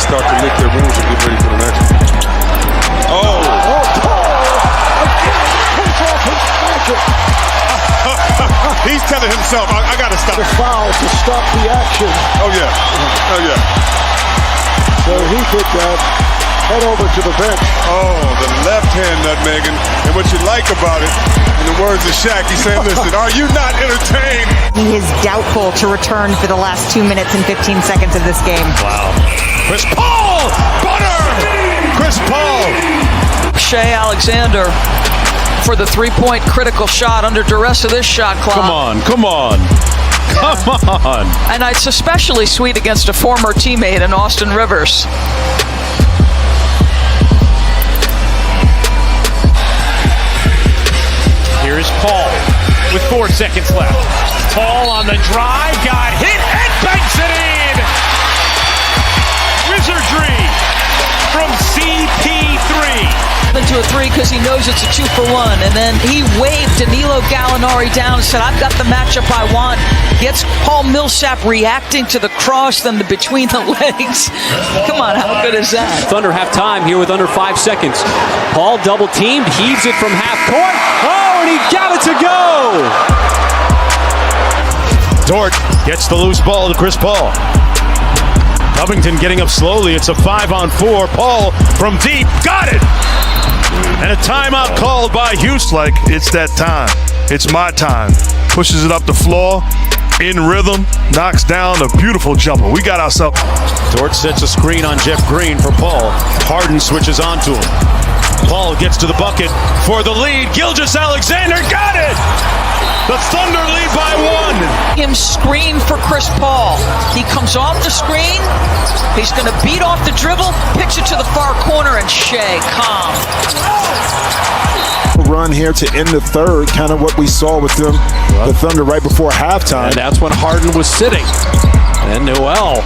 start to lick their wounds and get ready for the next one. Oh! He's telling himself, I got to stop. The foul to stop the action. Oh, yeah. Oh, yeah. So he could head over to the bench. Oh, the left hand nutmegging. And what you like about it, in the words of Shaq, he's saying, listen, are you not entertained? He is doubtful to return for the last 2 minutes and 15 seconds of this game. Wow. Chris Paul! Butter! Chris Paul! Shai Alexander for the three-point critical shot under duress of this shot clock. Come on. Come on. And it's especially sweet against a former teammate in Austin Rivers. Here's Paul with 4 seconds left. Paul on the drive, got hit and banks it in! Wizardry from CP3. Into a three because he knows it's a 2-for-1, and then he waved Danilo Gallinari down and said, I've got the matchup I want. Gets Paul Millsap reacting to the cross, then the between the legs. Come on, how good is that? Thunder have time here with under 5 seconds. Paul double teamed, heaves it from half court. Oh, and he got it to go! Dort gets the loose ball to Chris Paul. Covington getting up slowly. It's a 5-on-4. Paul from deep. Got it! And a timeout called by Houston. Like, it's that time. It's my time. Pushes it up the floor. In rhythm. Knocks down a beautiful jumper. We got ourselves. Dort sets a screen on Jeff Green for Paul. Harden switches onto him. Paul gets to the bucket for the lead. Gilgeous-Alexander got it! The Thunder lead by 1. Him screen for Chris Paul. He comes off the screen. He's going to beat off the dribble, picks it to the far corner, and Shai, calm. Run here to end the third, kind of what we saw with them, the Thunder right before halftime. And that's when Harden was sitting. And Noel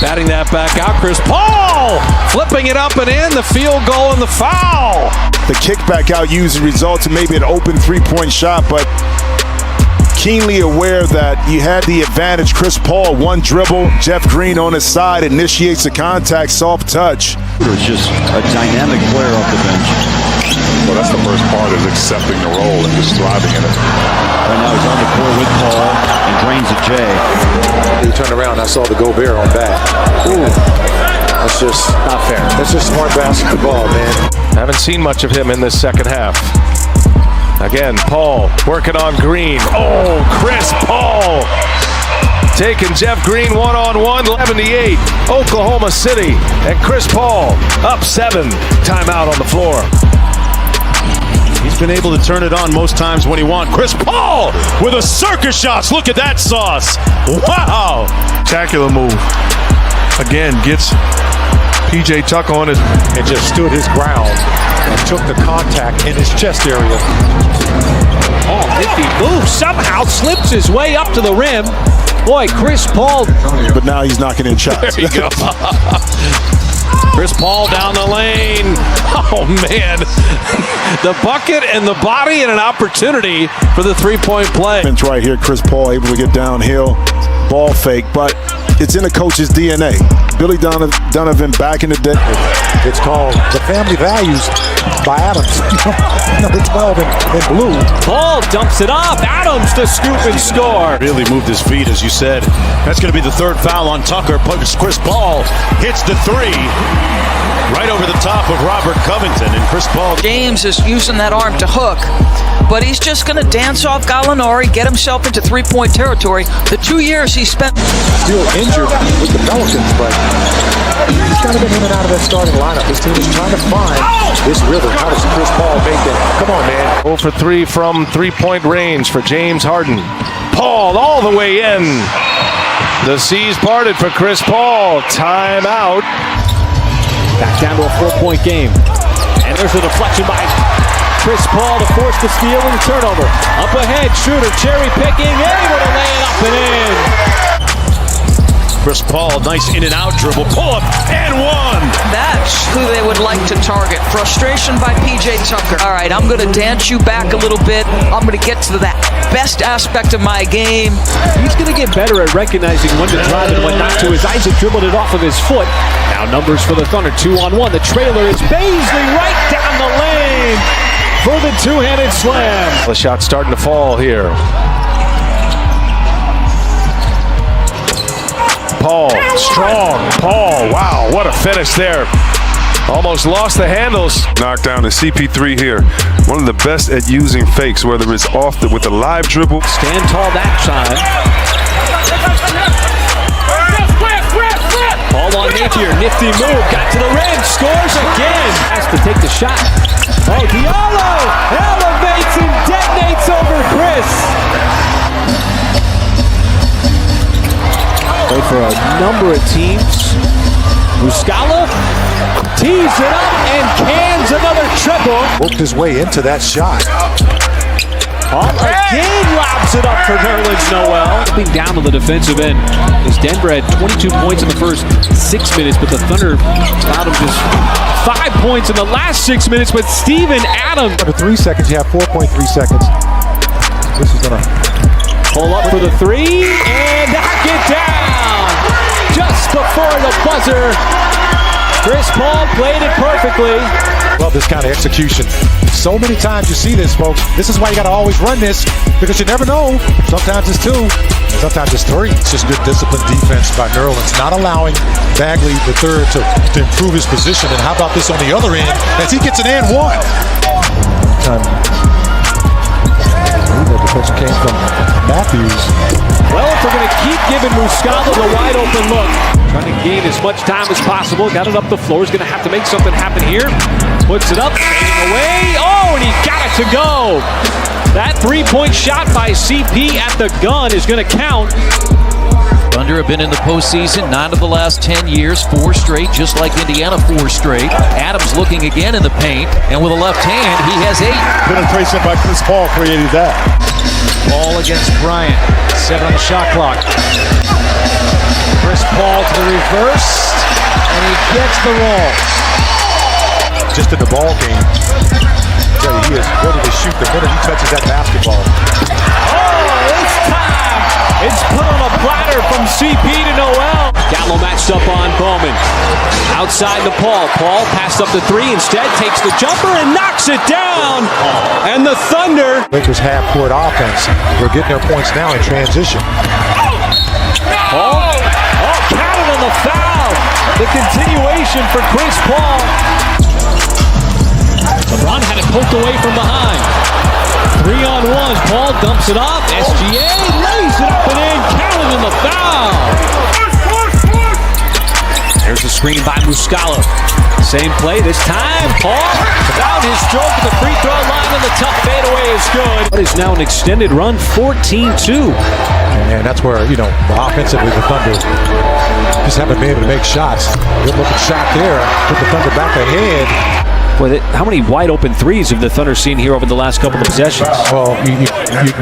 batting that back out. Chris Paul flipping it up and in. The field goal and the foul. The kickback out usually results in maybe an open three-point shot, but keenly aware that you had the advantage. Chris Paul, one dribble. Jeff Green on his side initiates the contact, soft touch. It's just a dynamic player off the bench. Well, that's the first part, is accepting the role and just thriving in it. Right now he's on the court with Paul and drains a J. He turned around, I saw the Gobert on back. Ooh, that's just not fair. That's just smart basketball, man. Haven't seen much of him in this second half. Again, Paul working on Green. Oh, Chris Paul taking Jeff Green one-on-one, 11-8, Oklahoma City, and Chris Paul up 7. Timeout on the floor. He's been able to turn it on most times when he wants. Chris Paul with a circus shots. Look at that sauce. Wow. Spectacular move. Again, gets PJ Tucker on it. And just stood his ground and took the contact in his chest area. Oh, nifty move. Somehow slips his way up to the rim. Boy, Chris Paul. But now he's knocking in shots. There you go. Chris Paul down the lane. Oh, man. The bucket and the body and an opportunity for the three-point play. Bench right here, Chris Paul able to get downhill. Ball fake, but it's in the coach's DNA. Billy Donovan back in the day. It's called The Family Values by Adams. Number 12 in blue. Paul dumps it off. Adams to scoop and score. Really moved his feet, as you said. That's going to be the third foul on Tucker. Chris Paul hits the three right over the top of Robert Covington, and Chris Paul. James is using that arm to hook, but he's just going to dance off Gallinari, get himself into three-point territory. The 2 years he spent Still injured with the Pelicans, but he's kind of been in and out of that starting lineup. This team is trying to find this rhythm. How does Chris Paul make that? Come on, man. 0 for 3 from three-point range for James Harden. Paul all the way in. The seas parted for Chris Paul. Timeout. Back down to a 4-point game. And there's the deflection by Chris Paul to force the steal and the turnover. Up ahead, shooter, cherry picking, able to lay it up and in. Chris Paul, nice in and out dribble, pull up and one. That's who they would like to target. Frustration by PJ Tucker. All right, I'm going to dance you back a little bit. I'm going to get to that best aspect of my game. He's going to get better at recognizing when to drive and when not to, as Isaac dribbled it off of his foot. Now numbers for the Thunder, 2-on-1. The trailer is Baisley right down the lane for the two-handed slam. The shot starting to fall here. Paul, strong. Paul, wow, what a finish there. Almost lost the handles. Knockdown to CP3 here. One of the best at using fakes, whether it's off with a live dribble. Stand tall that time. Paul on Napier, nifty move, got to the rim, scores again. Has to take the shot. Oh, Diallo elevates and detonates over Chris. Played for a number of teams. Muscala tees it up and cans another triple. Worked his way into that shot. Paul again lobs it up for Nerlens Noel. Being down to the defensive end as Denver had 22 points in the first 6 minutes, but the Thunder allowed him just 5 points in the last 6 minutes. But Steven Adams. Under 3 seconds, you have 4.3 seconds. This is gonna pull up for the three and knock it down. Just before the buzzer, Chris Paul played it perfectly. Love this kind of execution. So many times you see this, folks. This is why you got to always run this, because you never know. Sometimes it's 2, sometimes it's 3. It's just good disciplined defense by Nerlens, not allowing Bagley the third to improve his position. And how about this on the other end as he gets an and one? The defense came from Matthews. Well, if we're going to keep giving Muscala the wide open look, trying to gain as much time as possible, got it up the floor, is going to have to make something happen here. Puts it up, fading away. Oh, and he got it to go. That three-point shot by CP at the gun is going to count. Thunder have been in the postseason 9 of the last 10 years, 4 straight, just like Indiana 4 straight. Adams looking again in the paint, and with a left hand, he has 8. Penetration by Chris Paul created that. Ball against Bryant, 7 on the shot clock. Chris Paul to the reverse, and he gets the roll. Just in the ball game, he is ready to shoot the minute he touches that basketball. Oh, this time it's put on a platter from CP to Noel. Gallo matched up on Bowman. Outside to Paul. Paul passed up the three, instead takes the jumper and knocks it down. And the Thunder. Lakers half-court offense. They're getting their points now in transition. Paul. Oh, counted on the foul. The continuation for Chris Paul. LeBron had it poked away from behind. 3-on-1. Paul dumps it off. SGA lays it up and in. Counted in the foul. There's a screen by Muscala. Same play this time. Paul found his stroke at the free throw line, and the tough fadeaway is good. It is now an extended run, 14-2. And that's where, the offensively, the Thunder just haven't been able to make shots. Good looking shot there. Put the Thunder back ahead. Boy, how many wide open threes have the Thunder seen here over the last couple of possessions? Well,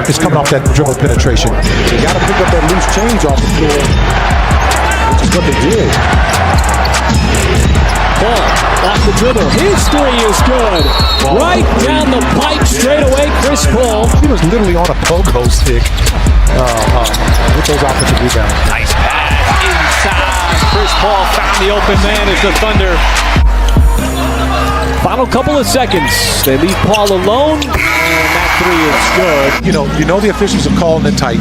it's coming off that dribble penetration. You got to pick up that loose change off the floor, which is what they did. Paul off the dribble. His three is good. Right down the pipe straight away, Chris Paul. He was literally on a pogo stick with those offensive rebounds. Nice pass inside. Chris Paul found the open man as the Thunder. Final couple of seconds. They leave Paul alone, and that three is good. You know the officials are calling it tight.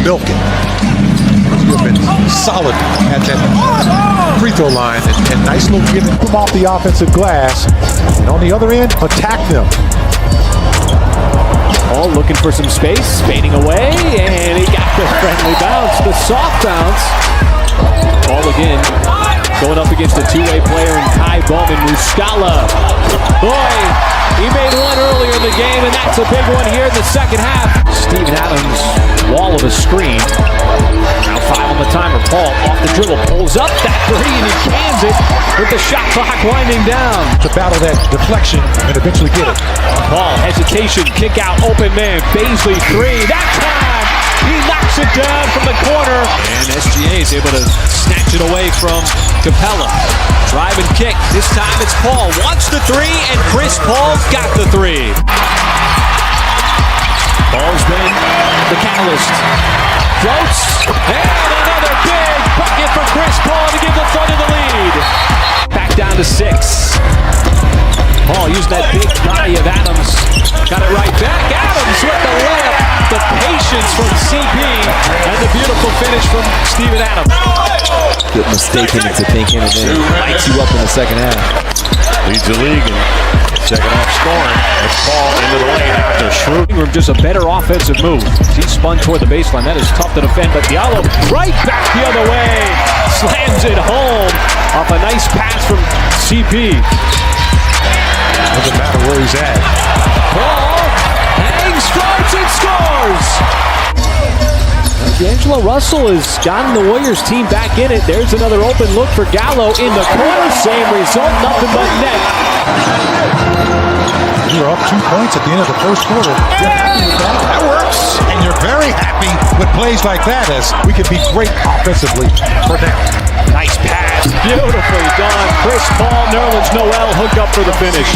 Milk it. You have been solid at that free throw line, and nice little give them off the offensive glass. And on the other end, attack them. Paul looking for some space, fading away, and he got the friendly bounce, the soft bounce. Paul again. Going up against a two-way player in Kai Bowman. Muscala. Boy, he made one earlier in the game, and that's a big one here in the second half. Steven Adams, wall of a screen. Now 5 on the timer. Paul off the dribble, pulls up that three, and he cans it with the shot clock winding down. To battle that deflection and eventually get it. Paul, hesitation, kick out, open man. Baisley three. That time, He knocks it down from the corner. And SGA is able to snatch it away from Capella. Drive and kick. This time it's Paul. Wants the three, and Chris Paul's got the three. Paul's been the catalyst. Floats. And another big bucket for Chris Paul to give the Thunder the lead. Back down to 6. Paul used that big body of Adams. Got it right back. Adams with the layup. The patience from CP. And the beautiful finish from Steven Adams. Good mistaken into thinking, and then lights you up in the second half. Leads the league in second half scoring. It's Paul into the lane after Schroeder. Just a better offensive move. He spun toward the baseline. That is tough to defend, but Diallo right back the other way. Slams it home off a nice pass from CP. Doesn't matter where he's at. Paul hangs, drives, and scores. D'Angelo Russell has gotten the Warriors team back in it. There's another open look for Gallo in the corner. Same result, nothing but net. You're up 2 points at the end of the first quarter. You're happy with that? That works. And you're very happy with plays like that, as we can be great offensively for now. Nice pass. Beautifully done. Chris Paul, Nerlens Noel hooked up for the finish.